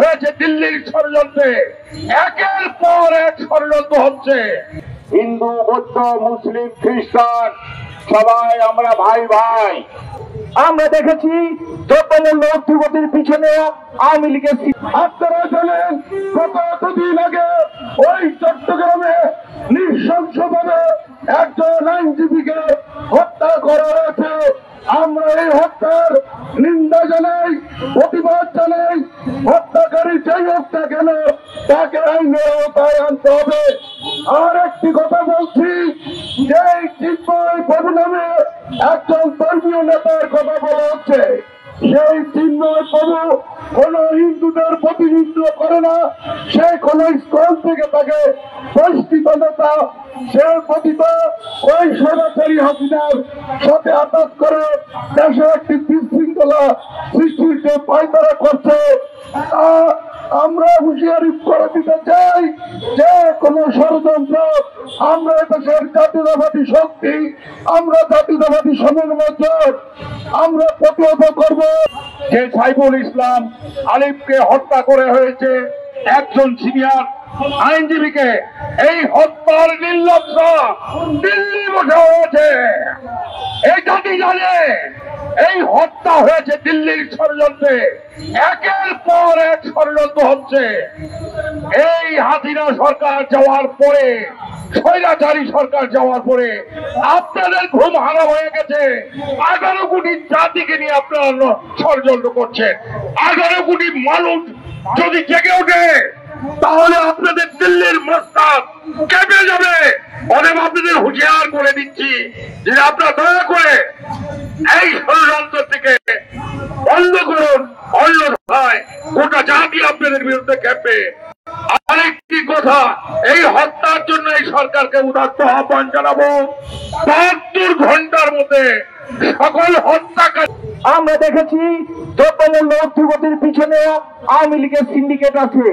হয়েছে দিল্লির ষড়যন্ত্রে, একের পর এক ষড়যন্ত্র হচ্ছে। হিন্দু, বৌদ্ধ, মুসলিম, খ্রিস্টান সবাই আমরা ভাই ভাই। আমরা দেখেছি দ্রব্যমূল্য ঊর্ধ্বগতির পিছনে আওয়ামী লীগের। আপনারা জানেন গত দুদিন আগে ওই চট্টগ্রামে নৃশংসভাবে একজন আইনজীবীকে হত্যা করা হয়েছে। আমরা এই হত্যার নিন্দা জানাই, প্রতিবাদ জানাই। হত্যাকারী যাই হোক না কেন তাকে আইনের আওতায় আনতে হবে। আর একটি কথা বলছি, যে চিন্ময় প্রভু নামে একজন ধর্মীয় নেতার কথা বলা হচ্ছে, সেই চিন্ময় প্রভু কোন হিন্দুদের প্রতিনিধিত্ব করে না। সে কোন স্কুল থেকে তাকে বহিষ্কৃত নেতা। সে প্রতিত ওই সদাচারী হাসিনার সাথে আঘাত করে দেশে একটি বিশৃঙ্খলা সৃষ্টির পায়তারা করছে। আমরা হুঁশিয়ারি করে দিতে চাই যে কোন ষড়যন্ত্র, আমরা দেশের জাতীয়তাবাদী শক্তি, আমরা জাতীয়তাবাদী সমন্বয় জোট, আমরা প্রতিহত করব। যে সাইফুল ইসলাম আলিফকে হত্যা করে হয়েছে একজন সিনিয়র আইনজীবীকে, এই হত্যার নির্লজ্জ দিল্লি বসে হয়েছে। এই জাতি জানে এই হত্যা হয়েছে দিল্লির ষড়যন্ত্রে, একের পর এক ষড়যন্ত্র হচ্ছে। এই হাসিনা সরকার যাওয়ার পরে, স্বৈরাচারী সরকার যাওয়ার পরে আপনাদের ঘুম হারাম হয়ে গেছে। 11 কোটি জাতিকে নিয়ে আপনারা ষড়যন্ত্র করছেন। 11 কোটি মানুষ যদি জেগে ওঠে তাহলে আপনাদের দিল্লির মস্তক কেঁপে যাবে। অনেক আপনাদের হুঁশিয়ার করে দিচ্ছি যে আপনারা দয়া করে এই ষড়যন্ত্র থেকে বন্ধ করুন, অন্যথায় গোটা জাতি আপনাদের বিরুদ্ধে খেপবে। আরেকটি কথা, এই হত্যার জন্য এই সরকারকে উদাত্ত আহ্বান জানাবো, 72 ঘন্টার মধ্যে সকল হত্যাকারী। আমরা দেখেছি দ্রব্যমূল্য ঊর্ধ্বগতির পিছনে আওয়ামী লীগের সিন্ডিকেট আছে।